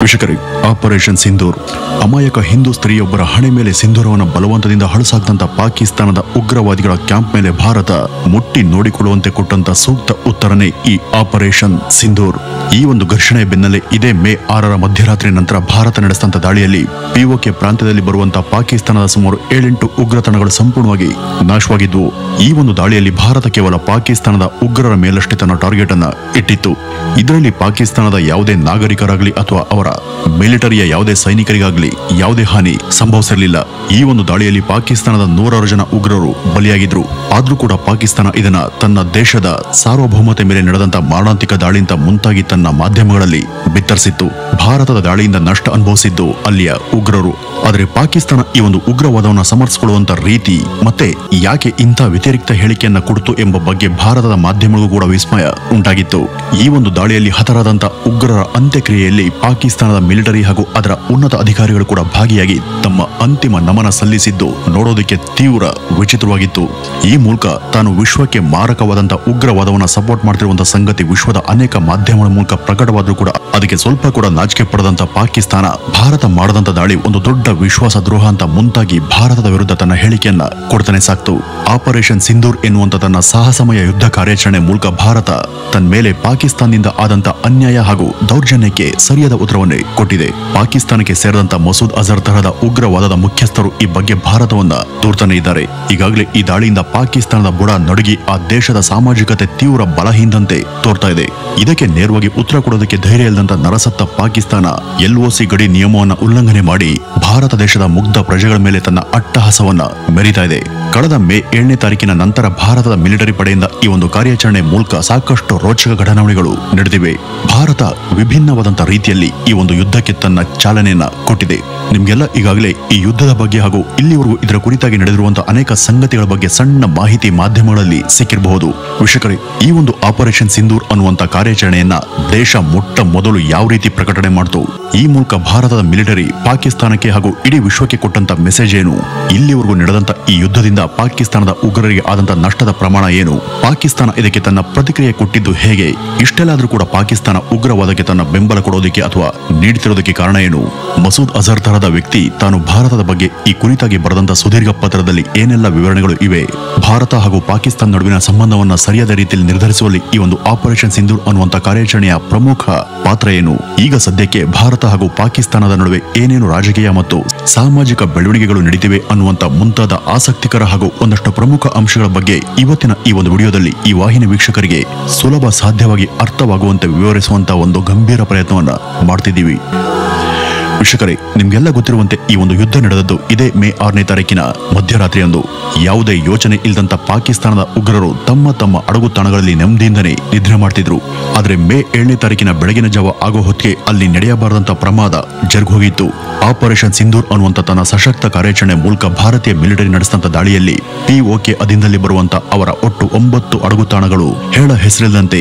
ವೀಕ್ಷಕರೇ, ಆಪರೇಷನ್ ಸಿಂಧೂರ್ ಅಮಾಯಕ ಹಿಂದೂ ಸ್ತ್ರೀಯೊಬ್ಬರ ಹಣೆ ಮೇಲೆ ಸಿಂಧೂರವನ್ನು ಬಲವಂತದಿಂದ ಹಳಸಾಕ್ದಂತ ಪಾಕಿಸ್ತಾನದ ಉಗ್ರವಾದಿಗಳ ಕ್ಯಾಂಪ್ ಮೇಲೆ ಭಾರತ ಮುಟ್ಟಿ ನೋಡಿಕೊಳ್ಳುವಂತೆ ಕೊಟ್ಟಂತ ಸೂಕ್ತ ಉತ್ತರನೇ ಈ ಆಪರೇಷನ್ ಸಿಂಧೂರ್. ಈ ಒಂದು ಘರ್ಷಣೆಯ ಬೆನ್ನಲ್ಲೇ ಇದೇ ಮೇ 6ರ ಮಧ್ಯರಾತ್ರಿ ನಂತರ ಭಾರತ ನಡೆಸಿದಂತ ದಾಳಿಯಲ್ಲಿ ಪಿಒಕೆ ಪ್ರಾಂತ್ಯದಲ್ಲಿ ಬರುವಂತಹ ಪಾಕಿಸ್ತಾನದ ಸುಮಾರು 7-8 ಉಗ್ರ ತಂಡಗಳು ಸಂಪೂರ್ಣವಾಗಿ ನಾಶವಾಗಿದ್ವು. ಈ ಒಂದು ದಾಳಿಯಲ್ಲಿ ಭಾರತ ಕೇವಲ ಪಾಕಿಸ್ತಾನದ ಉಗ್ರರ ಮೇಲಷ್ಟೇ ತನ್ನ ಟಾರ್ಗೆಟ್ ಅನ್ನ ಇಟ್ಟಿತ್ತು. ಇದರಲ್ಲಿ ಪಾಕಿಸ್ತಾನದ ಯಾವುದೇ ನಾಗರಿಕರಾಗಲಿ ಅಥವಾ ಅವರ ಮಿಲಿಟರಿಯ ಯಾವುದೇ ಸೈನಿಕರಿಗಾಗಲಿ ಯಾವುದೇ ಹಾನಿ ಸಂಭವಿಸಿರಲಿಲ್ಲ. ಈ ಒಂದು ದಾಳಿಯಲ್ಲಿ ಪಾಕಿಸ್ತಾನದ 106 ಜನ ಉಗ್ರರು ಬಲಿಯಾಗಿದ್ರು. ಆದ್ರೂ ಕೂಡ ಪಾಕಿಸ್ತಾನ ಇದನ್ನ ತನ್ನ ದೇಶದ ಸಾರ್ವಭೌಮತೆ ಮೇಲೆ ನಡೆದಂತ ಮಾರಣಾಂತಿಕ ದಾಳಿಯಿಂದ ಮುಂತಾಗಿ ತನ್ನ ಮಾಧ್ಯಮಗಳಲ್ಲಿ ಬಿತ್ತರಿಸಿತ್ತು. ಭಾರತದ ದಾಳಿಯಿಂದ ನಷ್ಟ ಅನುಭವಿಸಿದ್ದು ಅಲ್ಲಿಯ ಉಗ್ರರು. ಆದರೆ ಪಾಕಿಸ್ತಾನ ಈ ಒಂದು ಉಗ್ರವಾದವನ್ನು ಸಮರ್ಥಿಸಿಕೊಳ್ಳುವಂತ ರೀತಿ ಮತ್ತೆ ಯಾಕೆ ಇಂಥ ವ್ಯತಿರಿಕ್ತ ಹೇಳಿಕೆಯನ್ನ ಕೊಡ್ತು ಎಂಬ ಬಗ್ಗೆ ಭಾರತದ ಮಾಧ್ಯಮಗಳಿಗೂ ಕೂಡ ವಿಸ್ಮಯ ಉಂಟಾಗಿತ್ತು. ಈ ಒಂದು ದಾಳಿಯಲ್ಲಿ ಹತರಾದಂತ ಉಗ್ರರ ಅಂತ್ಯಕ್ರಿಯೆಯಲ್ಲಿ ಪಾಕಿಸ್ತಾನದ ಮಿಲಿಟರಿ ಹಾಗೂ ಅದರ ಉನ್ನತ ಅಧಿಕಾರಿಗಳು ಕೂಡ ಭಾಗಿಯಾಗಿ ತಮ್ಮ ಅಂತಿಮ ನಮನ ಸಲ್ಲಿಸಿದ್ದು ನೋಡೋದಕ್ಕೆ ತೀವ್ರ ವಿಚಿತ್ರವಾಗಿತ್ತು. ಈ ಮೂಲಕ ತಾನು ವಿಶ್ವಕ್ಕೆ ಮಾರಕವಾದಂತ ಉಗ್ರವಾದವನ್ನು ಸಪೋರ್ಟ್ ಮಾಡ್ತಿರುವಂತಹ ಸಂಗತಿ ವಿಶ್ವದ ಅನೇಕ ಮಾಧ್ಯಮಗಳ ಮೂಲಕ ಪ್ರಕಟವಾದ್ರೂ ಕೂಡ ಅದಕ್ಕೆ ಸ್ವಲ್ಪ ಕೂಡ ನಾಚಿಕೆ ಪಡೆದಂತ ಪಾಕಿಸ್ತಾನ ಭಾರತ ಮಾಡದಂತ ದಾಳಿ ಒಂದು ದೊಡ್ಡ ವಿಶ್ವಾಸ ದ್ರೋಹ ಅಂತ ಮುಂತಾಗಿ ಭಾರತದ ವಿರುದ್ಧ ತನ್ನ ಹೇಳಿಕೆಯನ್ನ ಕೊಡ್ತಾನೆ ಸಾಕ್ತು. ಆಪರೇಷನ್ ಸಿಂಧೂರ್ ಎನ್ನುವಂತ ತನ್ನ ಸಾಹಸಮಯ ಯುದ್ಧ ಕಾರ್ಯಾಚರಣೆ ಮೂಲಕ ಭಾರತ ತನ್ನ ಮೇಲೆ ಪಾಕಿಸ್ತಾನದಿಂದ ಆದಂತ ಅನ್ಯಾಯ ಹಾಗೂ ದೌರ್ಜನ್ಯಕ್ಕೆ ಸರಿಯಾದ ಉತ್ತರವನ್ನೇ ಕೊಟ್ಟಿದೆ. ಪಾಕಿಸ್ತಾನಕ್ಕೆ ಸೇರಿದಂತ ಮಸೂದ್ ಅಜರ್ ತರಹದ ಉಗ್ರವಾದದ ಮುಖ್ಯಸ್ಥರು ಈ ಬಗ್ಗೆ ಭಾರತವನ್ನ ದೂರ್ತಾನೆ ಇದ್ದಾರೆ. ಈಗಾಗಲೇ ಈ ದಾಳಿಯಿಂದ ಪಾಕಿಸ್ತಾನದ ಬುಡ ನಡುಗಿ ಆ ದೇಶದ ಸಾಮಾಜಿಕತೆ ತೀವ್ರ ಬಲಹೀನದಂತೆ ತೋರ್ತಾ ಇದೆ. ಇದಕ್ಕೆ ನೇರವಾಗಿ ಉತ್ತರ ಕೊಡೋದಕ್ಕೆ ಧೈರ್ಯ ಇಲ್ಲದಂತ ನರಸತ್ತ ಪಾಕಿಸ್ತಾನ LOC ಗಡಿ ನಿಯಮವನ್ನ ಉಲ್ಲಂಘನೆ ಮಾಡಿ ಭಾರತ ದೇಶದ ಮುಗ್ಧ ಪ್ರಜೆಗಳ ಮೇಲೆ ತನ್ನ ಅಟ್ಟಹಾಸವನ್ನ ಮೆರೀತಾ ಇದೆ. ಕಳೆದ ಮೇ 7ನೇ ತಾರೀಕಿನ ನಂತರ ಭಾರತದ ಮಿಲಿಟರಿ ಪಡೆಯಿಂದ ಈ ಒಂದು ಕಾರ್ಯಾಚರಣೆ ಮೂಲಕ ಸಾಕಷ್ಟು ರೋಚಕ ಘಟನಾವಳಿಗಳು ನಡೆದಿವೆ. ಭಾರತ ವಿಭಿನ್ನವಾದಂತಹ ರೀತಿಯಲ್ಲಿ ಈ ಒಂದು ಯುದ್ಧಕ್ಕೆ ತನ್ನ ಚಾಲನೆಯನ್ನ ಕೊಟ್ಟಿದೆ. ನಿಮ್ಗೆಲ್ಲ ಈಗಾಗಲೇ ಈ ಯುದ್ಧದ ಬಗ್ಗೆ ಹಾಗೂ ಇಲ್ಲಿವರೆಗೂ ಇದರ ಕುರಿತಾಗಿ ನಡೆದಿರುವಂತಹ ಅನೇಕ ಸಂಗತಿಗಳ ಬಗ್ಗೆ ಸಣ್ಣ ಮಾಹಿತಿ ಮಾಧ್ಯಮಗಳಲ್ಲಿ ಸಿಕ್ಕಿರಬಹುದು. ವೀಕ್ಷಕರೇ, ಈ ಒಂದು ಆಪರೇಷನ್ ಸಿಂಧೂರ್ ಅನ್ನುವಂತ ಕಾರ್ಯಾಚರಣೆಯನ್ನ ದೇಶ ಮೊಟ್ಟ ಮೊದಲು ಯಾವ ರೀತಿ ಪ್ರಕಟಣೆ ಮಾಡ್ತು, ಈ ಮೂಲಕ ಭಾರತದ ಮಿಲಿಟರಿ ಪಾಕಿಸ್ತಾನಕ್ಕೆ ಹಾಗೂ ಇಡೀ ವಿಶ್ವಕ್ಕೆ ಕೊಟ್ಟಂತ ಮೆಸೇಜ್ ಏನು, ಇಲ್ಲಿವರೆಗೂ ನಡೆದಂತ ಈ ಯುದ್ಧದಿಂದ ಪಾಕಿಸ್ತಾನದ ಉಗ್ರರಿಗೆ ಆದಂತ ನಷ್ಟದ ಪ್ರಮಾಣ ಏನು, ಪಾಕಿಸ್ತಾನ ಇದಕ್ಕೆ ತನ್ನ ಪ್ರತಿಕ್ರಿಯೆ ಕೊಟ್ಟಿದ್ದು ಹೇಗೆ, ಇಷ್ಟೆಲ್ಲಾದ್ರೂ ಕೂಡ ಪಾಕಿಸ್ತಾನ ಉಗ್ರವಾದಕ್ಕೆ ತನ್ನ ಬೆಂಬಲ ಕೊಡೋದಕ್ಕೆ ಅಥವಾ ನೀಡುತ್ತಿರೋದಕ್ಕೆ ಕಾರಣ ಏನು, ಮಸೂದ್ ಅಜರ್ ತರಹದ ವ್ಯಕ್ತಿ ತಾನು ಭಾರತದ ಬಗ್ಗೆ ಈ ಕುರಿತಾಗಿ ಬರೆದಂತ ಸುದೀರ್ಘ ಪತ್ರದಲ್ಲಿ ಏನೆಲ್ಲ ವಿವರಣೆಗಳು ಇವೆ, ಭಾರತ ಹಾಗೂ ಪಾಕಿಸ್ತಾನ ನಡುವಿನ ಸಂಬಂಧವನ್ನ ಸರಿಯಾದ ರೀತಿಯಲ್ಲಿ ನಿರ್ಧರಿಸುವಲ್ಲಿ ಈ ಒಂದು ಆಪರೇಷನ್ ಸಿಂಧೂರ್ ಅನ್ನುವಂತ ಕಾರ್ಯಾಚರಣೆಯ ಪ್ರಮುಖ ಪಾತ್ರ ಏನು, ಈಗ ಸದ್ಯಕ್ಕೆ ಭಾರತ ಹಾಗೂ ಪಾಕಿಸ್ತಾನದ ನಡುವೆ ಏನೇನು ರಾಜಕೀಯ ಮತ್ತು ಸಾಮಾಜಿಕ ಬೆಳವಣಿಗೆಗಳು ನಡೀತಿವೆ ಅನ್ನುವಂತ ಮುಂತಾದ ಆಸಕ್ತಿಕರ ಹಾಗೂ ಒಂದಷ್ಟು ಪ್ರಮುಖ ಅಂಶಗಳ ಬಗ್ಗೆ ಇವತ್ತಿನ ಈ ಒಂದು ವಿಡಿಯೋದಲ್ಲಿ ಈ ವಾಹಿನಿ ವೀಕ್ಷಕರಿಗೆ ಸುಲಭ ಸಾಧ್ಯವಾಗಿ ಅರ್ಥವಾಗುವಂತೆ ವಿವರಿಸುವಂತ ಒಂದು ಗಂಭೀರ ಪ್ರಯತ್ನವನ್ನ ಮಾಡ್ತಿದ್ದೀವಿ. ವೀಕ್ಷಕರೇ, ನಿಮ್ಗೆಲ್ಲ ಗೊತ್ತಿರುವಂತೆ ಈ ಒಂದು ಯುದ್ಧ ನಡೆದದ್ದು ಇದೇ ಮೇ 6ನೇ ತಾರೀಕಿನ ಮಧ್ಯರಾತ್ರಿಯಂದು. ಯಾವುದೇ ಯೋಚನೆ ಇಲ್ಲದಂತ ಪಾಕಿಸ್ತಾನದ ಉಗ್ರರು ತಮ್ಮ ತಮ್ಮ ಅಡಗು ತಾಣಗಳಲ್ಲಿ ನೆಮ್ಮದಿಯಿಂದನೇ ನಿದ್ರೆ ಮಾಡ್ತಿದ್ರು. ಆದ್ರೆ ಮೇ 7ನೇ ತಾರೀಕಿನ ಬೆಳಗಿನ ಜಾವ ಆಗೋ ಹೊತ್ತಿಗೆ ಅಲ್ಲಿ ನಡೆಯಬಾರದಂತ ಪ್ರಮಾದ ಜರುಗೋಗಿತ್ತು. ಆಪರೇಷನ್ ಸಿಂಧೂರ್ ಅನ್ನುವಂತ ತನ್ನ ಸಶಕ್ತ ಕಾರ್ಯಾಚರಣೆ ಮೂಲಕ ಭಾರತೀಯ ಮಿಲಿಟರಿ ನಡೆಸಿದಂತ ದಾಳಿಯಲ್ಲಿ POK ಅಧೀನದಲ್ಲಿ ಬರುವಂತ ಅವರ ಒಟ್ಟು 9 ಅಡಗು ತಾಣಗಳು ಹೇಳ ಹೆಸರಿಲ್ಲದಂತೆ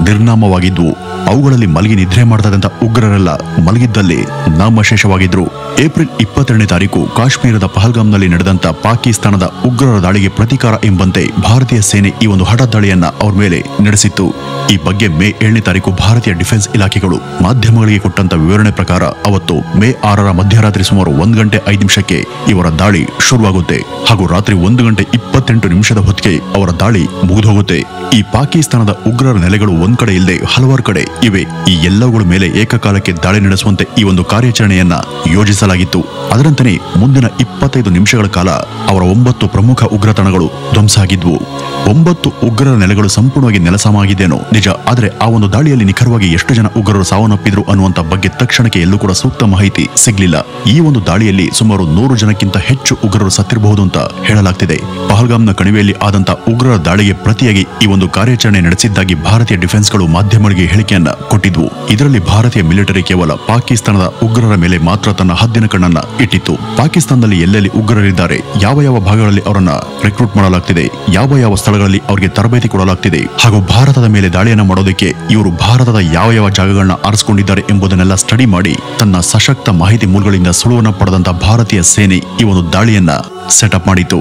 ನಿರ್ನಾಮವಾಗಿದ್ವು. ಅವುಗಳಲ್ಲಿ ಮಲಗಿ ನಿದ್ರೆ ಮಾಡ್ತದಂತ ಉಗ್ರರೆಲ್ಲ ಮಲಗಿದ್ದಲ್ಲೇ ನಾಮಶೇಷವಾಗಿದ್ರು. ಏಪ್ರಿಲ್ 22ನೇ ತಾರೀಕು ಕಾಶ್ಮೀರದ ಪಹಲ್ಗಾಮ್ನಲ್ಲಿ ನಡೆದಂತ ಪಾಕಿಸ್ತಾನದ ಉಗ್ರರ ದಾಳಿಗೆ ಪ್ರತೀಕಾರ ಎಂಬಂತೆ ಭಾರತೀಯ ಸೇನೆ ಈ ಒಂದು ಹಠಾತ್ ದಾಳಿಯನ್ನ ಅವ್ರ ಮೇಲೆ ನಡೆಸಿತ್ತು. ಈ ಬಗ್ಗೆ ಮೇ 7ನೇ ತಾರೀಕು ಭಾರತೀಯ ಡಿಫೆನ್ಸ್ ಇಲಾಖೆಗಳು ಮಾಧ್ಯಮಗಳಿಗೆ ಕೊಟ್ಟಂತ ವಿವರಣೆ ಪ್ರಕಾರ ಅವತ್ತು ಮೇ 6ರ ಮಧ್ಯರಾತ್ರಿ ಸುಮಾರು 1 ಗಂಟೆ 5 ನಿಮಿಷಕ್ಕೆ ಇವರ ದಾಳಿ ಶುರುವಾಗುತ್ತೆ ಹಾಗೂ ರಾತ್ರಿ 1 ಗಂಟೆ 28 ನಿಮಿಷದ ಹೊತ್ತಿಗೆ ಅವರ ದಾಳಿ ಮುಗಿದೋಗುತ್ತೆ. ಈ ಪಾಕಿಸ್ತಾನದ ಉಗ್ರರ ನೆಲೆಗಳು ಒಂದ್ ಕಡೆ ಇಲ್ಲದೆ ಹಲವಾರು ಕಡೆ ಇವೆ. ಈ ಎಲ್ಲವುಗಳ ಮೇಲೆ ಏಕಕಾಲಕ್ಕೆ ದಾಳಿ ನಡೆಸುವಂತೆ ಈ ಒಂದು ಕಾರ್ಯಾಚರಣೆಯನ್ನ ಯೋಜಿಸಲಾಗಿತ್ತು. ಅದರಂತೆಯೇ ಮುಂದಿನ 25 ನಿಮಿಷಗಳ ಕಾಲ ಅವರ 9 ಪ್ರಮುಖ ಉಗ್ರ ತಾಣಗಳು ಧ್ವಂಸ ಆಗಿದ್ವು. 9 ಉಗ್ರರ ನೆಲೆಗಳು ಸಂಪೂರ್ಣವಾಗಿ ನೆಲಸಮಾಗಿದ್ದೇನೋ ನಿಜ, ಆದರೆ ಆ ಒಂದು ದಾಳಿಯಲ್ಲಿ ನಿಖರವಾಗಿ ಎಷ್ಟು ಜನ ಉಗ್ರರು ಸಾವನ್ನಪ್ಪಿದ್ರು ಅನ್ನುವಂತ ಬಗ್ಗೆ ತಕ್ಷಣಕ್ಕೆ ಎಲ್ಲೂ ಕೂಡ ಸೂಕ್ತ ಮಾಹಿತಿ ಸಿಗ್ಲಿಲ್ಲ. ಈ ಒಂದು ದಾಳಿಯಲ್ಲಿ ಸುಮಾರು 100 ಜನಕ್ಕಿಂತ ಹೆಚ್ಚು ಉಗ್ರರು ಸತ್ತಿರಬಹುದು ಅಂತ ಹೇಳಲಾಗ್ತಿದೆ. ಪಹಲ್ಗಾಮ್ನ ಕಣಿವೆಯಲ್ಲಿ ಆದಂತ ಉಗ್ರರ ದಾಳಿಗೆ ಪ್ರತಿಯಾಗಿ ಈ ಒಂದು ಕಾರ್ಯಾಚರಣೆ ನಡೆಸಿದ್ದಾಗಿ ಭಾರತೀಯ ಡಿಫೆನ್ಸ್ಗಳು ಮಾಧ್ಯಮಗಳಿಗೆ ಹೇಳಿಕೆಯನ್ನ ಕೊಟ್ಟಿದ್ವು. ಇದರಲ್ಲಿ ಭಾರತೀಯ ಮಿಲಿಟರಿ ಕೇವಲ ಪಾಕಿಸ್ತಾನದ ಉಗ್ರರ ಮೇಲೆ ಮಾತ್ರ ತನ್ನ ಹದ್ದಿನ ಕಣ್ಣನ್ನ ಇಟ್ಟಿತ್ತು. ಪಾಕಿಸ್ತಾನದಲ್ಲಿ ಎಲ್ಲೆಲ್ಲಿ ಉಗ್ರರಿದ್ದಾರೆ, ಯಾವ ಯಾವ ಭಾಗಗಳಲ್ಲಿ ಅವರನ್ನ ರಿಕ್ರೂಟ್ ಮಾಡಲಾಗ್ತಿದೆ, ಯಾವ ಯಾವ ಸ್ಥಳಗಳಲ್ಲಿ ಅವರಿಗೆ ತರಬೇತಿ ಕೊಡಲಾಗ್ತಿದೆ ಹಾಗೂ ಭಾರತದ ಮೇಲೆ ದಾಳಿಯನ್ನ ಮಾಡೋದಕ್ಕೆ ಇವರು ಭಾರತದ ಯಾವ ಯಾವ ಜಾಗಗಳನ್ನ ಆರಿಸಿಕೊಂಡಿದ್ದಾರೆ ಎಂಬುದನ್ನೆಲ್ಲ ಸ್ಟಡಿ ಮಾಡಿ ತನ್ನ ಸಶಕ್ತ ಮಾಹಿತಿ ಮೂಲಗಳಿಂದ ಸುಳುವನ್ನ ಪಡೆದಂತ ಭಾರತೀಯ ಸೇನೆ ಈ ಒಂದು ದಾಳಿಯನ್ನ ಸೆಟಪ್ ಮಾಡಿತು.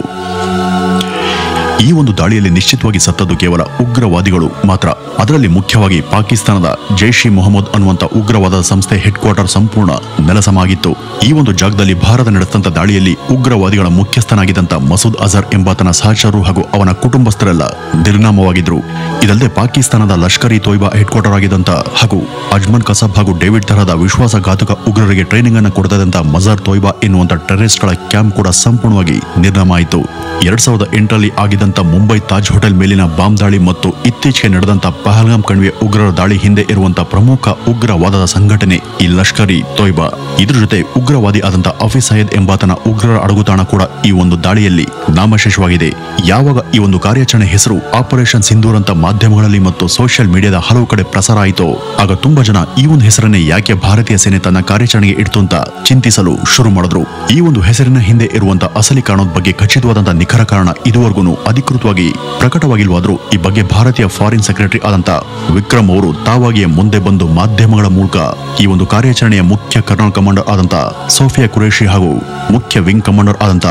ಈ ಒಂದು ದಾಳಿಯಲ್ಲಿ ನಿಶ್ಚಿತವಾಗಿ ಸತ್ತದ್ದು ಕೇವಲ ಉಗ್ರವಾದಿಗಳು ಮಾತ್ರ. ಅದರಲ್ಲಿ ಮುಖ್ಯವಾಗಿ ಪಾಕಿಸ್ತಾನದ ಜೈಷ್ ಇ ಮೊಹಮ್ಮದ್ ಅನ್ನುವಂಥ ಉಗ್ರವಾದ ಸಂಸ್ಥೆ ಹೆಡ್ ಕ್ವಾರ್ಟರ್ ಸಂಪೂರ್ಣ ನೆಲಸಮಾಗಿತ್ತು. ಈ ಒಂದು ಜಾಗದಲ್ಲಿ ಭಾರತ ನಡೆಸಿದಂತ ದಾಳಿಯಲ್ಲಿ ಉಗ್ರವಾದಿಗಳ ಮುಖ್ಯಸ್ಥನಾಗಿದ್ದಂತ ಮಸೂದ್ ಅಜರ್ ಎಂಬಾತನ ಸಹಚರರು ಹಾಗೂ ಅವನ ಕುಟುಂಬಸ್ಥರೆಲ್ಲ ನಿರ್ನಾಮವಾಗಿದ್ರು. ಇದಲ್ಲದೆ ಪಾಕಿಸ್ತಾನದ ಲಷ್ಕರ್ ಇ ತೊಯ್ಬಾ ಹೆಡ್ ಕ್ವಾರ್ಟರ್ ಆಗಿದ್ದಂತ ಹಾಗೂ ಅಜ್ಮನ್ ಕಸಬ್ ಹಾಗೂ ಡೇವಿಡ್ ತರಹದ ವಿಶ್ವಾಸಘಾತಕ ಉಗ್ರರಿಗೆ ಟ್ರೈನಿಂಗ್ ಅನ್ನು ಕೊಡದಂತ ಮಜಾರ್ ತೊಯ್ಬಾ ಎನ್ನುವಂತ ಟೆರರಿಸ್ಟ್ಗಳ ಕ್ಯಾಂಪ್ ಕೂಡ ಸಂಪೂರ್ಣವಾಗಿ ನಿರ್ನಾಮ ಆಯಿತು. 2008ರಲ್ಲಿ ಆಗಿದ್ದಂತ ಮುಂಬೈ ತಾಜ್ ಹೋಟೆಲ್ ಮೇಲಿನ ಬಾಂಬ್ ದಾಳಿ ಮತ್ತು ಇತ್ತೀಚೆಗೆ ನಡೆದಂತ ಪಹಲ್ಗಾಮ್ ಕಣಿವೆ ಉಗ್ರರ ದಾಳಿ ಹಿಂದೆ ಇರುವಂತ ಪ್ರಮುಖ ಉಗ್ರವಾದದ ಸಂಘಟನೆ ಈ ಲಷ್ಕರ್ ಇ ತೊಯ್ಬಾ. ಇದ್ರ ಜೊತೆ ಉಗ್ರವಾದಿ ಆದಂತ ಹಫೀಜ್ ಸಯೀದ್ ಎಂಬಾತನ ಉಗ್ರರ ಅಡಗುತಾಣ ಕೂಡ ಈ ಒಂದು ದಾಳಿಯಲ್ಲಿ ನಾಮಶೇಷವಾಗಿದೆ. ಯಾವಾಗ ಈ ಒಂದು ಕಾರ್ಯಾಚರಣೆ ಹೆಸರು ಆಪರೇಷನ್ ಸಿಂಧೂರ್ ಅಂತ ಮಾಧ್ಯಮಗಳಲ್ಲಿ ಮತ್ತು ಸೋಷಿಯಲ್ ಮೀಡಿಯಾದ ಹಲವು ಕಡೆ ಪ್ರಸಾರ ಆಯಿತೋ ಆಗ ತುಂಬಾ ಜನ ಈ ಒಂದು ಹೆಸರನ್ನೇ ಯಾಕೆ ಭಾರತೀಯ ಸೇನೆ ತನ್ನ ಕಾರ್ಯಾಚರಣೆಗೆ ಇಡ್ತು ಅಂತ ಚಿಂತಿಸಲು ಶುರು ಮಾಡಿದ್ರು. ಈ ಒಂದು ಹೆಸರಿನ ಹಿಂದೆ ಇರುವಂತ ಅಸಲಿ ಕಾರಣದ ಬಗ್ಗೆ ಖಚಿತವಾದಂತಹ ನಿಖರ ಕಾರಣ ಇದುವರೆಗೂ ಅಧಿಕೃತವಾಗಿ ಪ್ರಕಟವಾಗಿಲ್ವಾದ್ರೂ ಈ ಬಗ್ಗೆ ಭಾರತೀಯ ಫಾರಿನ್ ಸೆಕ್ರೆಟರಿ ಆದಂತ ವಿಕ್ರಮ್ ಅವರು ತಾವಾಗಿಯೇ ಮುಂದೆ ಬಂದು ಮಾಧ್ಯಮಗಳ ಮೂಲಕ ಈ ಒಂದು ಕಾರ್ಯಾಚರಣೆಯ ಮುಖ್ಯ ಕರ್ನಲ್ ಕಮಾಂಡರ್ ಆದಂತ ಸೋಫಿಯಾ ಕುರೇಶಿ ಹಾಗೂ ಮುಖ್ಯ ವಿಂಗ್ ಕಮಾಂಡರ್ ಆದಂತ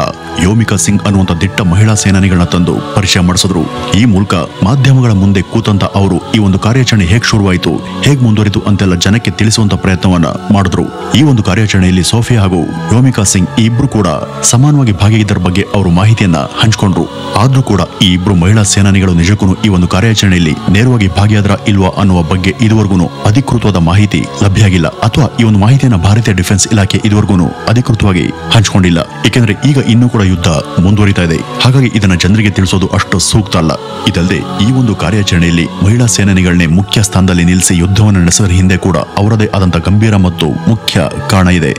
ಯೋಮಿಕಾ ಸಿಂಗ್ ಅನ್ನುವಂತ ದಿಟ್ಟ ಮಹಿಳಾ ಸೇನಾನಿಗಳನ್ನ ತಂದು ಪರಿಚಯ ಮಾಡಿಸಿದ್ರು. ಈ ಮೂಲಕ ಮಾಧ್ಯಮಗಳ ಮುಂದೆ ಕೂತಂತ ಅವರು ಈ ಒಂದು ಕಾರ್ಯಾಚರಣೆ ಹೇಗ್ ಶುರುವಾಯಿತು, ಹೇಗ್ ಮುಂದುವರಿತು ಅಂತೆಲ್ಲ ಜನಕ್ಕೆ ತಿಳಿಸುವಂತ ಪ್ರಯತ್ನವನ್ನ ಮಾಡಿದ್ರು. ಈ ಒಂದು ಕಾರ್ಯಾಚರಣೆಯಲ್ಲಿ ಸೋಫಿಯಾ ಹಾಗೂ ಯೋಮಿಕಾ ಸಿಂಗ್ ಈ ಇಬ್ರು ಕೂಡ ಸಮಾನವಾಗಿ ಭಾಗಿಯಾಗಿದ್ದರ ಬಗ್ಗೆ ಅವರು ಮಾಹಿತಿಯನ್ನ ಹಂಚಿಕೊಂಡ್ರು. ಆದ್ರೂ ಕೂಡ ಈ ಇಬ್ರು ಮಹಿಳಾ ಸೇನಾನಿಗಳು ನಿಜಕ್ಕೂ ಈ ಒಂದು ಕಾರ್ಯಾಚರಣೆಯಲ್ಲಿ ನೇರವಾಗಿ ಭಾಗಿಯಾದ್ರ ಇಲ್ವಾ ಅನ್ನುವ ಬಗ್ಗೆ ಇದುವರೆಗೂ ಅಧಿಕೃತವಾದ ಮಾಹಿತಿ ಲಭ್ಯ ಆಗಿಲ್ಲ, ಅಥವಾ ಈ ಒಂದು ಮಾಹಿತಿಯನ್ನ ಭಾರತೀಯ ಡಿಫೆನ್ಸ್ ಇಲಾಖೆ ಇದುವರೆಗೂ ಅಧಿಕೃತವಾಗಿ ಹಂಚಿಕೊಂಡಿಲ್ಲ. ಏಕೆಂದ್ರೆ ಈಗ ಇನ್ನೂ ಕೂಡ ಯುದ್ಧ ಮುಂದುವರಿತಾ ಇದೆ, ಹಾಗಾಗಿ ಇದನ್ನ ಜನರಿಗೆ ತಿಳಿಸೋದು ಅಷ್ಟು ಸೂಕ್ತ ಅಲ್ಲ. ಇದಲ್ಲದೆ ಈ ಒಂದು ಕಾರ್ಯಾಚರಣೆಯಲ್ಲಿ ಮಹಿಳಾ ಸೇನಾನಿಗಳನ್ನೇ ಮುಖ್ಯ ಸ್ಥಾನದಲ್ಲಿ ನಿಲ್ಲಿಸಿ ಯುದ್ಧವನ್ನು ನಡೆಸೋದ್ರ ಹಿಂದೆ ಕೂಡ ಅವರದೇ ಆದಂತಹ ಗಂಭೀರ ಮತ್ತು ಮುಖ್ಯ ಕಾರಣ ಇದೆ.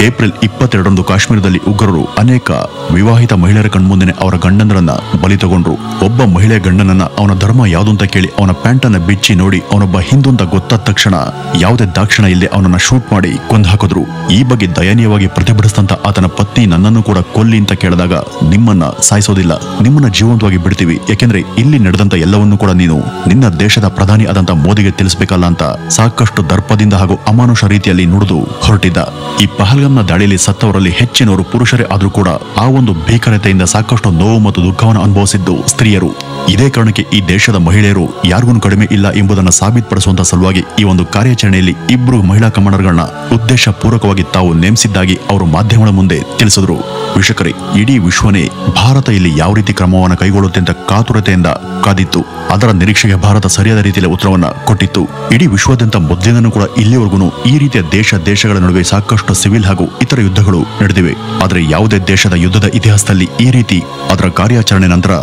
ಏಪ್ರಿಲ್ 22ರಂದು ಕಾಶ್ಮೀರದಲ್ಲಿ ಉಗ್ರರು ಅನೇಕ ವಿವಾಹಿತ ಮಹಿಳೆಯರ ಕಣ್ಮುಂದೆನೆ ಅವರ ಗಂಡಂದರನ್ನ ಬಲಿ ತಗೊಂಡ್ರು. ಒಬ್ಬ ಮಹಿಳೆಯ ಗಂಡನನ್ನ ಅವನ ಧರ್ಮ ಯಾವುದು ಅಂತ ಕೇಳಿ ಅವನ ಪ್ಯಾಂಟ್ ಅನ್ನ ಬಿಚ್ಚಿ ನೋಡಿ ಅವನೊಬ್ಬ ಹಿಂದೂ ಅಂತ ಗೊತ್ತಾದ ತಕ್ಷಣ ಯಾವುದೇ ದಾಕ್ಷಿಣ ಇಲ್ಲದೆ ಅವನನ್ನ ಶೂಟ್ ಮಾಡಿ ಕೊಂದು ಹಾಕಿದ್ರು. ಈ ಬಗ್ಗೆ ದಯನೀಯವಾಗಿ ಪ್ರತಿಭಟಿಸಿದಂತ ಆತನ ಪತ್ನಿ ನನ್ನನ್ನು ಕೂಡ ಕೊಲ್ಲಿ ಅಂತ ಕೇಳಿದಾಗ ನಿಮ್ಮನ್ನ ಸಾಯಿಸೋದಿಲ್ಲ, ನಿಮ್ಮನ್ನ ಜೀವಂತವಾಗಿ ಬಿಡ್ತೀವಿ, ಯಾಕೆಂದ್ರೆ ಇಲ್ಲಿ ನಡೆದಂತ ಎಲ್ಲವನ್ನೂ ಕೂಡ ನೀನು ನಿನ್ನ ದೇಶದ ಪ್ರಧಾನಿ ಆದಂತ ಮೋದಿಗೆ ತಿಳಿಸಬೇಕಲ್ಲ ಅಂತ ಸಾಕಷ್ಟು ದರ್ಪದಿಂದ ಹಾಗೂ ಅಮಾನುಷ ರೀತಿಯಲ್ಲಿ ನುಡಿದು ಹೊರಟಿದ್ದ. ಈ ಪಹಲ್ಗಾಮ್ನ ದಾಳಿಯಲ್ಲಿ ಸತ್ತವರಲ್ಲಿ ಹೆಚ್ಚಿನವರು ಪುರುಷರೇ ಆದ್ರೂ ಕೂಡ ಆ ಒಂದು ಭೀಕರತೆಯಿಂದ ಸಾಕಷ್ಟು ನೋವು ಮತ್ತು ದುಃಖವನ್ನು ಅನುಭವಿಸಿದ್ದು ಸ್ತ್ರೀಯರು. ಇದೇ ಕಾರಣಕ್ಕೆ ಈ ದೇಶದ ಮಹಿಳೆಯರು ಯಾರಿಗೂ ಕಡಿಮೆ ಇಲ್ಲ ಎಂಬುದನ್ನು ಸಾಬೀತುಪಡಿಸುವಂತ ಸಲುವಾಗಿ ಈ ಒಂದು ಕಾರ್ಯಾಚರಣೆಯಲ್ಲಿ ಇಬ್ರು ಮಹಿಳಾ ಕಮಾಂಡರ್ಗಳನ್ನ ಉದ್ದೇಶ ಪೂರ್ವಕವಾಗಿ ತಾವು ನೇಮಿಸಿದ್ದಾಗಿ ಅವರು ಮಾಧ್ಯಮಗಳ ಮುಂದೆ ತಿಳಿಸಿದ್ರು. ವೀಕ್ಷಕರೇ, ಇಡೀ ವಿಶ್ವನೇ ಭಾರತ ಇಲ್ಲಿ ಯಾವ ರೀತಿ ಕ್ರಮವನ್ನು ಕೈಗೊಳ್ಳುತ್ತೆ ಅಂತ ಕಾತುರತೆಯಿಂದ ಕಾದಿತ್ತು. ಅದರ ನಿರೀಕ್ಷೆಗೆ ಭಾರತ ಸರಿಯಾದ ರೀತಿಯಲ್ಲಿ ಉತ್ತರವನ್ನ ಕೊಟ್ಟಿತ್ತು. ಇಡೀ ವಿಶ್ವದಾದ್ಯಂತ ಮೊದಲಿಂದನೂ ಕೂಡ ಇಲ್ಲಿವರೆಗೂ ಈ ರೀತಿಯ ದೇಶಗಳ ನಡುವೆ ಸಾಕಷ್ಟು ಸಿವಿಲ್ ಹಾಗೂ ಇತರ ಯುದ್ಧಗಳು ನಡೆದಿವೆ. ಆದರೆ ಯಾವುದೇ ದೇಶದ ಯುದ್ಧದ ಇತಿಹಾಸದಲ್ಲಿ ಈ ರೀತಿ ಅದರ ಕಾರ್ಯಾಚರಣೆ ನಂತರ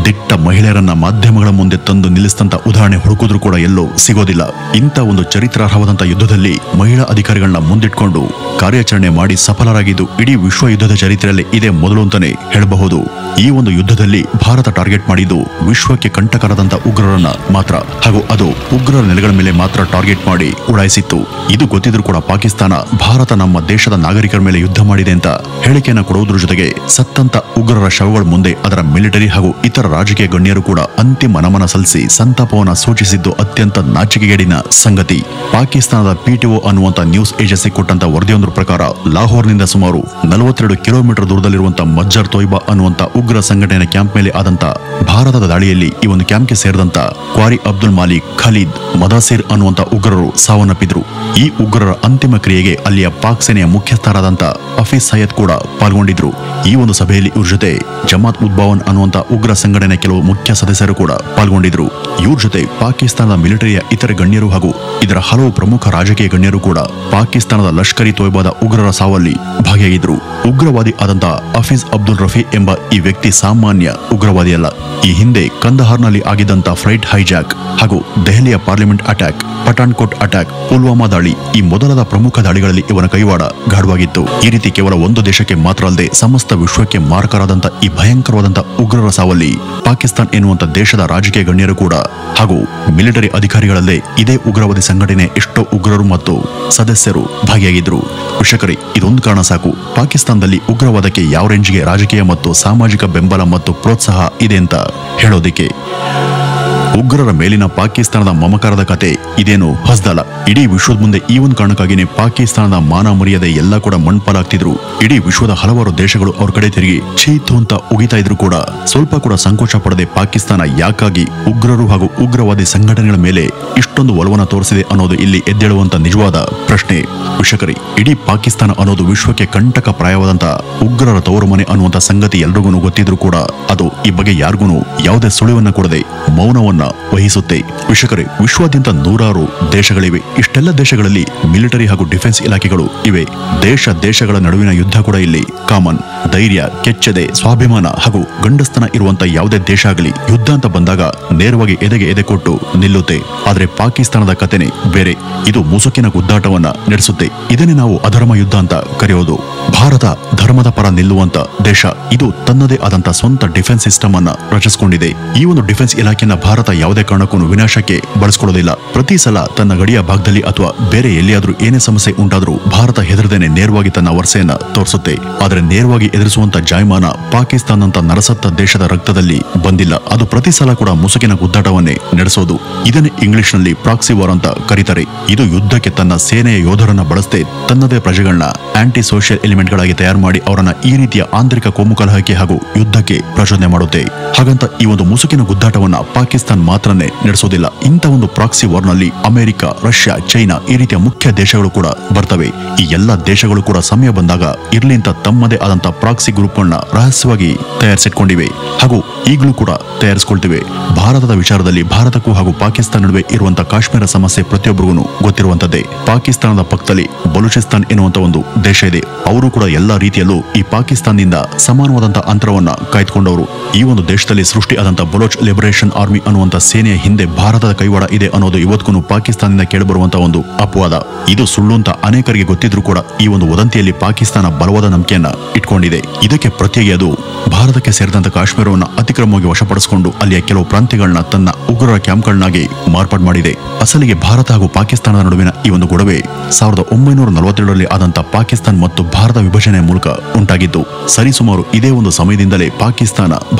ದಿಟ್ಟ ಮಹಿಳೆಯರನ್ನ ಮಾಧ್ಯಮಗಳ ಮುಂದೆ ತಂದು ನಿಲ್ಲಿಸಿದಂತ ಉದಾಹರಣೆ ಹುಡುಕಿದ್ರೂ ಕೂಡ ಎಲ್ಲೋ ಸಿಗೋದಿಲ್ಲ. ಇಂಥ ಒಂದು ಚರಿತ್ರಾರ್ಹವಾದಂತ ಯುದ್ಧದಲ್ಲಿ ಮಹಿಳಾ ಅಧಿಕಾರಿಗಳನ್ನ ಮುಂದಿಟ್ಕೊಂಡು ಕಾರ್ಯಾಚರಣೆ ಮಾಡಿ ಸಫಲರಾಗಿದ್ದು ಇಡೀ ವಿಶ್ವ ಯುದ್ಧದ ಚರಿತ್ರೆಯಲ್ಲಿ ಇದೇ ಮೊದಲು ಅಂತಾನೆ ಹೇಳಬಹುದು. ಈ ಒಂದು ಯುದ್ಧದಲ್ಲಿ ಭಾರತ ಟಾರ್ಗೆಟ್ ಮಾಡಿದ್ದು ವಿಶ್ವಕ್ಕೆ ಕಂಟಕರಾದಂತ ಉಗ್ರರನ್ನ ಮಾತ್ರ, ಹಾಗೂ ಅದು ಉಗ್ರರ ನೆಲೆಗಳ ಮೇಲೆ ಮಾತ್ರ ಟಾರ್ಗೆಟ್ ಮಾಡಿ ಉಡಾಯಿಸಿತ್ತು. ಇದು ಗೊತ್ತಿದ್ರೂ ಕೂಡ ಪಾಕಿಸ್ತಾನ ಭಾರತ ನಮ್ಮ ದೇಶದ ನಾಗರಿಕರ ಮೇಲೆ ಯುದ್ಧ ಮಾಡಿದೆ ಅಂತ ಹೇಳಿಕೆಯನ್ನು ಕೊಡುವುದರ ಜೊತೆಗೆ ಸತ್ತಂತ ಉಗ್ರರ ಶವಗಳ ಮುಂದೆ ಅದರ ಮಿಲಿಟರಿ ಹಾಗೂ ಇತರ ರಾಜಕೀಯ ಗಣ್ಯರು ಕೂಡ ಅಂತಿಮ ನಮನ ಸಲ್ಲಿಸಿ ಸಂತಾಪವನ್ನು ಸೂಚಿಸಿದ್ದು ಅತ್ಯಂತ ನಾಚಿಕೆಗೇಡಿನ ಸಂಗತಿ. ಪಾಕಿಸ್ತಾನದ PTO ಅನ್ನುವಂತ ನ್ಯೂಸ್ ಏಜೆನ್ಸಿ ಕೊಟ್ಟಂತ ವರದಿಯೊಂದರ ಪ್ರಕಾರ ಲಾಹೋರ್ನಿಂದ ಸುಮಾರು 42 ಕಿಲೋಮೀಟರ್ ದೂರದಲ್ಲಿರುವಂತಹ ಮಜ್ಜರ್ ತೊಯ್ಬಾ ಅನ್ನುವಂತ ಉಗ್ರ ಸಂಘಟನೆಯ ಕ್ಯಾಂಪ್ ಮೇಲೆ ಆದಂತ ಭಾರತದ ದಾಳಿಯಲ್ಲಿ ಈ ಒಂದು ಕ್ಯಾಂಪ್ಗೆ ಸೇರಿದಂತ ಕ್ವಾರಿ ಅಬ್ದುಲ್ ಮಾಲಿಕ್, ಖಲೀದ್, ಮದಾಸಿರ್ ಅನ್ನುವಂತ ಉಗ್ರರು ಸಾವನ್ನಪ್ಪಿದ್ರು. ಈ ಉಗ್ರರ ಅಂತಿಮ ಕ್ರಿಯೆಗೆ ಅಲ್ಲಿಯ ಪಾಕ್ ಸೇನೆಯ ಮುಖ್ಯಸ್ಥರಾದಂತ ಹಫೀಜ್ ಸಯೀದ್ ಕೂಡ ಪಾಲ್ಗೊಂಡಿದ್ರು. ಈ ಒಂದು ಸಭೆಯಲ್ಲಿ ಇವ್ರ ಜೊತೆ ಜಮಾತ್ ಉದ್ಭವನ್ ಅನ್ನುವಂತ ಉಗ್ರ ಸಂಘಟನೆ ಕೆಲವು ಮುಖ್ಯ ಸದಸ್ಯರು ಕೂಡ ಪಾಲ್ಗೊಂಡಿದ್ರು. ಇವ್ರ ಜೊತೆ ಪಾಕಿಸ್ತಾನದ ಮಿಲಿಟರಿಯ ಇತರ ಗಣ್ಯರು ಹಾಗೂ ಇದರ ಹಲವು ಪ್ರಮುಖ ರಾಜಕೀಯ ಗಣ್ಯರು ಕೂಡ ಪಾಕಿಸ್ತಾನದ ಲಷ್ಕರ್ ಇ ತೊಯ್ಬಾದ ಉಗ್ರರ ಸಾವಲ್ಲಿ ಭಾಗಿಯಾಗಿದ್ರು. ಉಗ್ರವಾದಿ ಆದಂತ ಹಫೀಜ್ ಅಬ್ದುಲ್ ರಫಿ ಎಂಬ ಈ ವ್ಯಕ್ತಿ ಸಾಮಾನ್ಯ ಉಗ್ರವಾದಿಯಲ್ಲ. ಈ ಹಿಂದೆ ಕಂದಹಾರ್ನಲ್ಲಿ ಆಗಿದ್ದಂತ ಫ್ಲೈಟ್ ಹೈಜಾಕ್ ಹಾಗೂ ದೆಹಲಿಯ parliament attack, Pathankot attack, Pulwama ದಾಳಿ ಈ ಮೊದಲಾದ ಪ್ರಮುಖ ದಾಳಿಗಳಲ್ಲಿ ಇವನ ಕೈವಾಡ ಗಾಢವಾಗಿತ್ತು. ಈ ರೀತಿ ಕೇವಲ ಒಂದು ದೇಶಕ್ಕೆ ಮಾತ್ರ ಅಲ್ಲದೆ ಸಮಸ್ತ ವಿಶ್ವಕ್ಕೆ ಮಾರಕರಾದಂತ ಈ ಭಯಂಕರವಾದಂತ ಉಗ್ರರ ಸಾವಲ್ಲಿ ಪಾಕಿಸ್ತಾನ್ ಎನ್ನುವಂತ ದೇಶದ ರಾಜಕೀಯ ಗಣ್ಯರು ಕೂಡ ಹಾಗೂ ಮಿಲಿಟರಿ ಅಧಿಕಾರಿಗಳಲ್ಲೇ ಇದೇ ಉಗ್ರವಾದಿ ಸಂಘಟನೆ ಎಷ್ಟೋ ಉಗ್ರರು ಮತ್ತು ಸದಸ್ಯರು ಭಾಗಿಯಾಗಿದ್ರು. ವೀಕ್ಷಕರೇ, ಇದೊಂದು ಕಾರಣ ಸಾಕು ಪಾಕಿಸ್ತಾನದಲ್ಲಿ ಉಗ್ರವಾದಕ್ಕೆ ಯಾವ ರೇಂಜ್ಗೆ ರಾಜಕೀಯ ಮತ್ತು ಸಾಮಾಜಿಕ ಬೆಂಬಲ ಮತ್ತು ಪ್ರೋತ್ಸಾಹ ಇದೆ ಅಂತ ಹೇಳೋದಿಕ್ಕೆ. ಉಗ್ರರ ಮೇಲಿನ ಪಾಕಿಸ್ತಾನದ ಮಮಕಾರದ ಕತೆ ಇದೇನು ಹೊಸದಲ್ಲ. ಇಡೀ ವಿಶ್ವದ ಮುಂದೆ ಈ ಒಂದು ಕಾರಣಕ್ಕಾಗಿನೇ ಪಾಕಿಸ್ತಾನದ ಮಾನ ಮರ್ಯಾದೆ ಎಲ್ಲ ಕೂಡ ಮಣ್ಪಾಲಾಗ್ತಿದ್ರು. ಇಡೀ ವಿಶ್ವದ ಹಲವಾರು ದೇಶಗಳು ಅವ್ರ ಕಡೆ ತಿರುಗಿ ಚೀತು ಅಂತ ಉಗಿತಾ ಇದ್ರು ಕೂಡ ಸ್ವಲ್ಪ ಕೂಡ ಸಂಕೋಚ ಪಡದೆ ಪಾಕಿಸ್ತಾನ ಯಾಕಾಗಿ ಉಗ್ರರು ಹಾಗೂ ಉಗ್ರವಾದಿ ಸಂಘಟನೆಗಳ ಮೇಲೆ ಇಷ್ಟೊಂದು ಒಲವನ್ನ ತೋರಿಸಿದೆ ಅನ್ನೋದು ಇಲ್ಲಿ ಎದ್ದೇಳುವಂತ ನಿಜವಾದ ಪ್ರಶ್ನೆ. ವೀಕ್ಷಕರೇ, ಇಡೀ ಪಾಕಿಸ್ತಾನ ಅನ್ನೋದು ವಿಶ್ವಕ್ಕೆ ಕಂಟಕ ಪ್ರಾಯವಾದಂತ ಉಗ್ರರ ತವರು ಮನೆ ಅನ್ನುವಂತ ಸಂಗತಿ ಎಲ್ರಿಗೂ ಗೊತ್ತಿದ್ರು ಕೂಡ ಅದು ಈ ಬಗ್ಗೆ ಯಾರಿಗೂ ಯಾವುದೇ ಸುಳಿವನ್ನ ಕೊಡದೆ ಮೌನವನ್ನ ವಹಿಸುತ್ತೆ. ವೀಕ್ಷಕರೇ, ವಿಶ್ವಾದ್ಯಂತ ನೂರಾರು ದೇಶಗಳಿವೆ. ಇಷ್ಟೆಲ್ಲ ದೇಶಗಳಲ್ಲಿ ಮಿಲಿಟರಿ ಹಾಗೂ ಡಿಫೆನ್ಸ್ ಇಲಾಖೆಗಳು ಇವೆ. ದೇಶಗಳ ನಡುವಿನ ಯುದ್ಧ ಕೂಡ ಇಲ್ಲಿ ಕಾಮನ್. ಧೈರ್ಯ, ಕೆಚ್ಚದೆ, ಸ್ವಾಭಿಮಾನ ಹಾಗೂ ಗಂಡಸ್ತನ ಇರುವಂತ ಯಾವುದೇ ದೇಶ ಆಗಲಿ ಯುದ್ಧ ಅಂತ ಬಂದಾಗ ನೇರವಾಗಿ ಎದೆಗೆ ಎದೆ ಕೊಟ್ಟು ನಿಲ್ಲುತ್ತೆ. ಆದ್ರೆ ಪಾಕಿಸ್ತಾನದ ಕತೆನೆ ಬೇರೆ. ಇದು ಮುಸುಕಿನ ಗುದ್ದಾಟವನ್ನ ನಡೆಸುತ್ತೆ. ಇದನ್ನೇ ನಾವು ಅಧರ್ಮ ಯುದ್ಧ ಅಂತ ಕರೆಯೋದು. ಭಾರತ ಧರ್ಮದ ಪರ ನಿಲ್ಲುವಂತ ದೇಶ. ಇದು ತನ್ನದೇ ಆದಂತ ಸ್ವಂತ ಡಿಫೆನ್ಸ್ ಸಿಸ್ಟಮ್ ಅನ್ನ ರಚಿಸಿಕೊಂಡಿದೆ. ಈ ಒಂದು ಡಿಫೆನ್ಸ್ ಇಲಾಖೆಯನ್ನ ಭಾರತ ಯಾವುದೇ ಕಾರಣಕ್ಕೂ ವಿನಾಶಕ್ಕೆ ಬಳಸಿಕೊಳ್ಳೋದಿಲ್ಲ. ಪ್ರತಿ ಸಲ ತನ್ನ ಗಡಿಯ ಭಾಗದಲ್ಲಿ ಅಥವಾ ಬೇರೆ ಎಲ್ಲಿಯಾದ್ರೂ ಏನೇ ಸಮಸ್ಯೆ ಉಂಟಾದ್ರೂ ಭಾರತ ಹೆದರದೇನೆ ನೇರವಾಗಿ ತನ್ನ ವರ್ಷೆಯನ್ನ ತೋರಿಸುತ್ತೆ. ಆದ್ರೆ ನೇರವಾಗಿ ಎದುರಿಸುವಂತ ಜಾಯಮಾನ ಪಾಕಿಸ್ತಾನ ಅಂತ ನರಸತ್ತ ದೇಶದ ರಕ್ತದಲ್ಲಿ ಬಂದಿಲ್ಲ. ಅದು ಪ್ರತಿ ಸಲ ಕೂಡ ಮುಸುಕಿನ ಗುದ್ದಾಟವನ್ನೇ ನಡೆಸೋದು. ಇದನ್ನೇ ಇಂಗ್ಲಿಷ್ ನಲ್ಲಿ ಪ್ರಾಕ್ಸಿ ವಾರ್ ಅಂತ ಕರೀತಾರೆ. ಇದು ಯುದ್ಧಕ್ಕೆ ತನ್ನ ಸೇನೆಯ ಯೋಧರನ್ನ ಬಳಸದೆ ತನ್ನದೇ ಪ್ರಜೆಗಳನ್ನ ಆಂಟಿ ಸೋಷಿಯಲ್ ಎಲಿಮೆಂಟ್ ಗಳಾಗಿ ತಯಾರು ಮಾಡಿ ಅವರನ್ನ ಈ ರೀತಿಯ ಆಂತರಿಕ ಕೋಮುಕಲಹಕ್ಕೆ ಹಾಗೂ ಯುದ್ಧಕ್ಕೆ ಪ್ರಚೋದನೆ ಮಾಡುತ್ತೆ. ಹಾಗಂತ ಈ ಒಂದು ಮುಸುಕಿನ ಗುದ್ದಾಟವನ್ನ ಪಾಕಿಸ್ತಾನ ಮಾತ್ರನೇ ನಡೆಸೋದಿಲ್ಲ. ಇಂಥ ಒಂದು ಪ್ರಾಕ್ಸಿ ವಾರ್ ನಲ್ಲಿ ಅಮೆರಿಕ, ರಷ್ಯಾ, ಚೈನಾ ಈ ರೀತಿಯ ಮುಖ್ಯ ದೇಶಗಳು ಕೂಡ ಬರ್ತವೆ. ಈ ಎಲ್ಲ ದೇಶಗಳು ಕೂಡ ಸಮಯ ಬಂದಾಗ ಇರ್ಲಿಂತ ತಮ್ಮದೇ ಆದಂತ ಪ್ರಾಕ್ಸಿ ಗ್ರೂಪ್ಗಳನ್ನ ರಹಸ್ಯವಾಗಿ ತಯಾರಿಸಿಟ್ಕೊಂಡಿವೆ ಹಾಗೂ ಈಗಲೂ ಕೂಡ ತಯಾರಿಸಿಕೊಳ್ತಿವೆ. ಭಾರತದ ವಿಚಾರದಲ್ಲಿ ಭಾರತಕ್ಕೂ ಹಾಗೂ ಪಾಕಿಸ್ತಾನ ನಡುವೆ ಇರುವಂತಹ ಕಾಶ್ಮೀರ ಸಮಸ್ಯೆ ಪ್ರತಿಯೊಬ್ಬರಿಗೂ ಗೊತ್ತಿರುವಂತದ್ದೇ. ಪಾಕಿಸ್ತಾನದ ಪಕ್ಕದಲ್ಲಿ ಬಲೂಚಿಸ್ತಾನ್ ಎನ್ನುವಂತ ಒಂದು ದೇಶ ಇದೆ. ಅವರು ಕೂಡ ಎಲ್ಲಾ ರೀತಿಯಲ್ಲೂ ಈ ಪಾಕಿಸ್ತಾನದಿಂದ ಸಮಾನವಾದಂತಹ ಅಂತರವನ್ನ ಕಾಯ್ದುಕೊಂಡವರು. ಈ ಒಂದು ದೇಶದಲ್ಲಿ ಸೃಷ್ಟಿ ಆದಂತ ಬಲೋಚ್ ಲಿಬರೇಷನ್ ಆರ್ಮಿ ಅನ್ನುವಂತ ಸೇನೆಯ ಹಿಂದೆ ಭಾರತದ ಕೈವಾಡ ಇದೆ ಅನ್ನೋದು ಇವತ್ತಿಗೂ ಪಾಕಿಸ್ತಾನದಿಂದ ಕೇಳಿಬರುವಂತಹ ಒಂದು ಅಪವಾದ. ಇದು ಸುಳ್ಳು ಅಂತ ಅನೇಕರಿಗೆ ಗೊತ್ತಿದ್ರು ಕೂಡ ಈ ಒಂದು ವದಂತಿಯಲ್ಲಿ ಪಾಕಿಸ್ತಾನ ಬಲವಾದ ನಂಬಿಕೆಯನ್ನ ಇಟ್ಕೊಂಡಿದೆ. ಇದಕ್ಕೆ ಪ್ರತಿಯಾಗಿ ಅದು ಭಾರತಕ್ಕೆ ಸೇರಿದಂತ ಕಾಶ್ಮೀರವನ್ನು ಅತಿಕ್ರಮವಾಗಿ ವಶಪಡಿಸಿಕೊಂಡು ಅಲ್ಲಿಯ ಕೆಲವು ಪ್ರಾಂತ್ಯಗಳನ್ನ ತನ್ನ ಉಗ್ರರ ಕ್ಯಾಂಪ್ಗಳನ್ನಾಗಿ ಮಾರ್ಪಾಡು ಮಾಡಿದೆ. ಅಸಲಿಗೆ ಭಾರತ ಹಾಗೂ ಪಾಕಿಸ್ತಾನದ ನಡುವಿನ ಈ ಒಂದು ಗೊಡವೆ 1947ರಲ್ಲಿ ಆದಂತ ಪಾಕಿಸ್ತಾನ ಮತ್ತು ಭಾರತ ವಿಭಜನೆಯ ಮೂಲಕ ಉಂಟಾಗಿದ್ದು. ಸರಿಸುಮಾರು ಇದೇ ಒಂದು ಸಮಯದಿಂದಲೇ ಪಾಕಿಸ್ತಾನ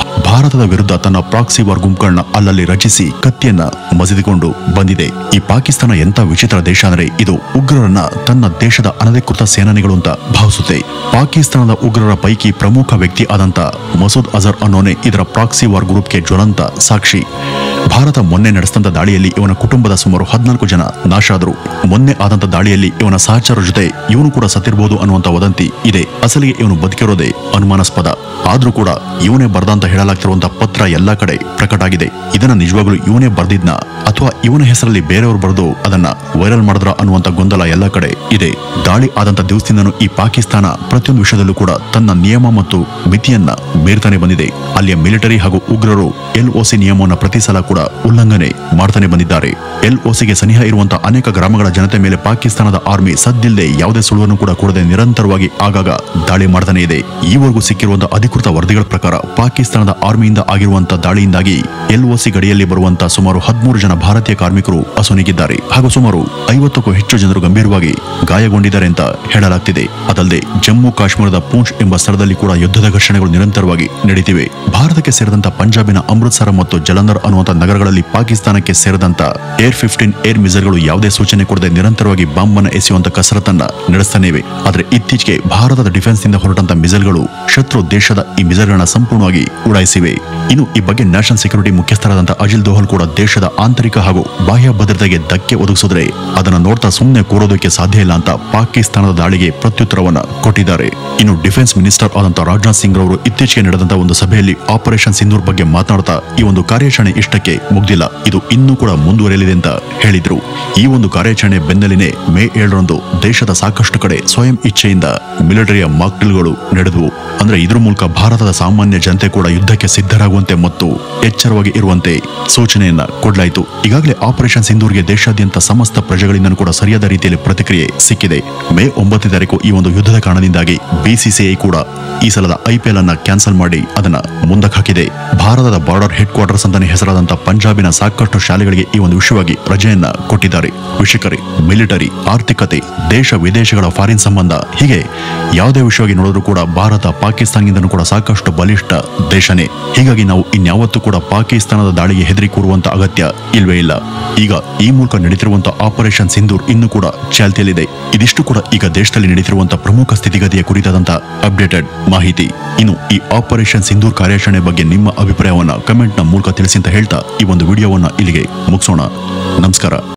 ಭಾರತದ ವಿರುದ್ಧ ತನ್ನ ಪ್ರಾಕ್ಸಿ ವಾರ್ ಗುಂಪುಗಳನ್ನ ಅಲ್ಲಲ್ಲಿ ರಚಿಸಿ ಕತ್ತಿಯನ್ನ ಮಸಿದುಕೊಂಡು ಬಂದಿದೆ. ಈ ಪಾಕಿಸ್ತಾನ ಎಂತ ವಿಚಿತ್ರ ದೇಶ ಅಂದ್ರೆ ಇದು ಉಗ್ರರನ್ನ ತನ್ನ ದೇಶದ ಅನಧಿಕೃತ ಸೇನಾನಿಗಳು ಅಂತ ಭಾವಿಸುತ್ತೆ. ಪಾಕಿಸ್ತಾನದ ಉಗ್ರರ ಪೈಕಿ ಪ್ರಮುಖ ವ್ಯಕ್ತಿ ಆದಂತ ಮಸೂದ್ ಅಜರ್ ಅನ್ನೋನೆ ಇದರ ಪ್ರಾಕ್ಸಿ ವಾರ್ ಗ್ರೂಪ್ಗೆ ಜ್ವಲಂತ ಸಾಕ್ಷಿ. ಭಾರತ ಮೊನ್ನೆ ನಡೆಸಿದಂತ ದಾಳಿಯಲ್ಲಿ ಇವನ ಕುಟುಂಬದ ಸುಮಾರು 14 ಜನ ನಾಶ ಆದರು. ಮೊನ್ನೆ ಆದಂತ ದಾಳಿಯಲ್ಲಿ ಇವನ ಸಹಚರ ಜೊತೆ ಇವನು ಕೂಡ ಸತ್ತಿರಬಹುದು ಅನ್ನುವಂತ ವದಂತಿ ಇದೆ. ಅಸಲಿಗೆ ಇವನು ಬದುಕಿರೋದೇ ಅನುಮಾನಾಸ್ಪದ. ಆದ್ರೂ ಕೂಡ ಇವನೇ ಬರ್ದಂತ ಹೇಳಲಾಗ್ತಿರುವಂತ ಪತ್ರ ಎಲ್ಲಾ ಕಡೆ ಪ್ರಕಟ ಆಗಿದೆ. ಇದನ್ನ ನಿಜವಾಗ್ಲೂ ಇವನೇ ಬರ್ದಿದ್ನ ಅಥವಾ ಇವನ ಹೆಸರಲ್ಲಿ ಬೇರೆಯವರು ಬರೆದು ಅದನ್ನ ವೈರಲ್ ಮಾಡಿದ್ರ ಅನ್ನುವಂತ ಗೊಂದಲ ಎಲ್ಲಾ ಕಡೆ ಇದೆ. ದಾಳಿ ಆದಂತ ದಿವಸದಿಂದನೂ ಈ ಪಾಕಿಸ್ತಾನ ಪ್ರತಿಯೊಂದು ವಿಷಯದಲ್ಲೂ ಕೂಡ ತನ್ನ ನಿಯಮ ಮತ್ತು ಮಿತಿಯನ್ನ ಮೀರ್ತಾನೆ ಬಂದಿದೆ. ಅಲ್ಲಿಯ ಮಿಲಿಟರಿ ಹಾಗೂ ಉಗ್ರರು LOC ನಿಯಮವನ್ನು ಪ್ರತಿ ಸಲ ಕೂಡ ಉಲ್ಲಂಘನೆ ಮಾಡ್ತಾನೆ ಬಂದಿದ್ದಾರೆ. LOCಗೆ ಸನಿಹ ಇರುವಂತಹ ಅನೇಕ ಗ್ರಾಮಗಳ ಜನತೆ ಮೇಲೆ ಪಾಕಿಸ್ತಾನದ ಆರ್ಮಿ ಸದ್ದಿಲ್ಲದೆ ಯಾವುದೇ ಸುಳುವನ್ನು ಕೂಡ ಕೊಡದೆ ನಿರಂತರವಾಗಿ ಆಗಾಗ ದಾಳಿ ಮಾಡ್ತಾನೆ ಇದೆ. ಈವರೆಗೂ ಸಿಕ್ಕಿರುವಂತಹ ಅಧಿಕೃತ ವರದಿಗಳ ಪ್ರಕಾರ ಪಾಕಿಸ್ತಾನದ ಆರ್ಮಿಯಿಂದ ಆಗಿರುವಂತಹ ದಾಳಿಯಿಂದಾಗಿ LOC ಗಡಿಯಲ್ಲಿ ಬರುವಂತಹ ಸುಮಾರು 13 ಜನ ಭಾರತೀಯ ಕಾರ್ಮಿಕರು ಅಸುನೀಗಿದ್ದಾರೆ ಹಾಗೂ ಸುಮಾರು 50ಕ್ಕೂ ಹೆಚ್ಚು ಜನರು ಗಂಭೀರವಾಗಿ ಗಾಯಗೊಂಡಿದ್ದಾರೆ ಅಂತ ಹೇಳಲಾಗ್ತಿದೆ. ಅದಲ್ಲದೆ ಜಮ್ಮು ಕಾಶ್ಮೀರದ ಪೂಂಚ್ ಎಂಬ ಸ್ಥಳದಲ್ಲಿ ಕೂಡ ಯುದ್ಧದ ಘರ್ಷಣೆಗಳು ನಿರಂತರವಾಗಿ ನಡೆದಿವೆ. ಭಾರತಕ್ಕೆ ಸೇರಿದಂತ ಪಂಜಾಬಿನ ಅಮೃತಸರ ಮತ್ತು ಜಲಂಧರ್ ಅನ್ನುವಂತ ನಗರಗಳಲ್ಲಿ ಪಾಕಿಸ್ತಾನಕ್ಕೆ ಸೇರಿದಂತ Air-15 ಏರ್ ಮಿಸೈಲ್ಗಳು ಯಾವುದೇ ಸೂಚನೆ ಕೊಡದೆ ನಿರಂತರವಾಗಿ ಬಾಂಬ್ ಅನ್ನು ಎಸೆಯುವಂತ ಕಸರತ್ತನ್ನ ನಡೆಸ್ತಾನೆ ಇವೆ. ಆದ್ರೆ ಇತ್ತೀಚೆಗೆ ಭಾರತದ ಡಿಫೆನ್ಸ್ ನಿಂದ ಹೊರಟಂತ ಮಿಸೈಲ್ಗಳು ಶತ್ರು ದೇಶದ ಈ ಮಿಸೈಲ್ಗಳನ್ನ ಸಂಪೂರ್ಣವಾಗಿ ಉಡಾಯಿಸಿವೆ. ಇನ್ನು ಈ ಬಗ್ಗೆ ನ್ಯಾಷನಲ್ ಸೆಕ್ಯೂರಿಟಿ ಮುಖ್ಯಸ್ಥರಾದಂತ ಅಜಿಲ್ ದೋಹಲ್ ಕೂಡ ದೇಶದ ಆಂತರಿಕ ಹಾಗೂ ಬಾಹ್ಯ ಭದ್ರತೆಗೆ ಧಕ್ಕೆ ಒದಗಿಸಿದ್ರೆ ಅದನ್ನ ನೋಡ್ತಾ ಸುಮ್ಮನೆ ಕೂರೋದಕ್ಕೆ ಸಾಧ್ಯ ಇಲ್ಲ ಅಂತ ಪಾಕಿಸ್ತಾನದ ದಾಳಿಗೆ ಪ್ರತ್ಯುತ್ತರವನ್ನ ಕೊಟ್ಟಿದ್ದಾರೆ. ಇನ್ನು ಡಿಫೆನ್ಸ್ ಮಿನಿಸ್ಟರ್ ಆದಂತ ರಾಜನಾಥ್ ಸಿಂಗ್ ಅವರು ಇತ್ತೀಚೆಗೆ ನಡೆದಂತ ಒಂದು ಸಭೆಯಲ್ಲಿ ಆಪರೇಷನ್ ಸಿಂಧೂರ್ ಬಗ್ಗೆ ಮಾತನಾಡ್ತಾ ಈ ಒಂದು ಕಾರ್ಯಾಚರಣೆ ಇಷ್ಟಕ್ಕೆ ಮುಗ್ದಿಲ್ಲ, ಇದು ಇನ್ನೂ ಕೂಡ ಮುಂದುವರೆಯಲಿದೆ ಅಂತ ಹೇಳಿದ್ರು. ಈ ಒಂದು ಕಾರ್ಯಾಚರಣೆ ಬೆನ್ನಲ್ಲಿನೇ ಮೇ 7ರಂದು ದೇಶದ ಸಾಕಷ್ಟು ಕಡೆ ಸ್ವಯಂ ಇಚ್ಛೆಯಿಂದ ಮಿಲಿಟರಿಯ ಮಾಕ್ ಡ್ರಿಲ್ಗಳು ನಡೆದವು. ಅಂದ್ರೆ ಇದ್ರ ಮೂಲಕ ಭಾರತದ ಸಾಮಾನ್ಯ ಜನತೆ ಕೂಡ ಯುದ್ಧಕ್ಕೆ ಸಿದ್ಧರಾಗುವಂತೆ ಮತ್ತು ಎಚ್ಚರವಾಗಿ ಇರುವಂತೆ ಸೂಚನೆಯನ್ನ ಕೊಡಲಾಯಿತು. ಈಗಾಗಲೇ ಆಪರೇಷನ್ ಸಿಂಧೂರ್ಗೆ ದೇಶಾದ್ಯಂತ ಸಮಸ್ತ ಪ್ರಜೆಗಳಿಂದಲೂ ಕೂಡ ಸರಿಯಾದ ರೀತಿಯಲ್ಲಿ ಪ್ರತಿಕ್ರಿಯೆ ಸಿಕ್ಕಿದೆ. ಮೇ 9 ತಾರೀಕು ಈ ಒಂದು ಯುದ್ಧದ ಕಾರಣದಿಂದಾಗಿ BCCI ಕೂಡ ಈ ಸಲದ IPL ಅನ್ನ ಕ್ಯಾನ್ಸಲ್ ಕ್ಯಾನ್ಸಲ್ ಮಾಡಿ ಅದನ್ನ ಮುಂದಕ್ಕೆ ಹಾಕಿದೆ. ಭಾರತದ ಬಾರ್ಡರ್ ಹೆಡ್ ಕ್ವಾರ್ಟರ್ಸ್ ಅಂತಾನೆ ಹೆಸರಾದಂತ ಪಂಜಾಬಿನ ಸಾಕಷ್ಟು ಶಾಲೆಗಳಿಗೆ ಈ ಒಂದು ವಿಷಯವಾಗಿ ರಜೆಯನ್ನ ಕೊಟ್ಟಿದ್ದಾರೆ. ವೀಕ್ಷಕರೇ, ಮಿಲಿಟರಿ, ಆರ್ಥಿಕತೆ, ದೇಶ ವಿದೇಶಗಳ ಫಾರಿನ್ ಸಂಬಂಧ, ಹೀಗೆ ಯಾವುದೇ ವಿಷಯವಾಗಿ ನೋಡಿದ್ರು ಕೂಡ ಭಾರತ ಪಾಕಿಸ್ತಾನದಿಂದನೂ ಕೂಡ ಸಾಕಷ್ಟು ಬಲಿಷ್ಠ ದೇಶನೇ. ಹೀಗಾಗಿ ನಾವು ಇನ್ಯಾವತ್ತೂ ಕೂಡ ಪಾಕಿಸ್ತಾನದ ದಾಳಿಗೆ ಹೆದರಿ ಕೂರುವಂತ ಅಗತ್ಯ ಇಲ್ವೇ ಇಲ್ಲ. ಈಗ ಈ ಮೂಲಕ ನಡೀತಿರುವಂತಹ ಆಪರೇಷನ್ ಸಿಂಧೂರ್ ಇನ್ನೂ ಕೂಡ ಚಾಲ್ತಿಯಲ್ಲಿದೆ. ಇದಿಷ್ಟು ಕೂಡ ಈಗ ದೇಶದಲ್ಲಿ ನಡೀತಿರುವಂತಹ ಪ್ರಮುಖ ಸ್ಥಿತಿಗತಿಯ ಕುರಿತಾದಂತ ಅಪ್ಡೇಟೆಡ್ ಮಾಹಿತಿ. ಇನ್ನು ಈ ಆಪರೇಷನ್ ಸಿಂಧೂರ್ ಕಾರ್ಯಾಚರಣೆ ಬಗ್ಗೆ ನಿಮ್ಮ ಅಭಿಪ್ರಾಯವನ್ನ ಕಮೆಂಟ್ ನ ಮೂಲಕ ತಿಳಿಸಿ ಅಂತ ಹೇಳ್ತಾ ಈ ಒಂದು ವಿಡಿಯೋವನ್ನ ಇಲ್ಲಿಗೆ ಮುಗಿಸೋಣ. ನಮಸ್ಕಾರ.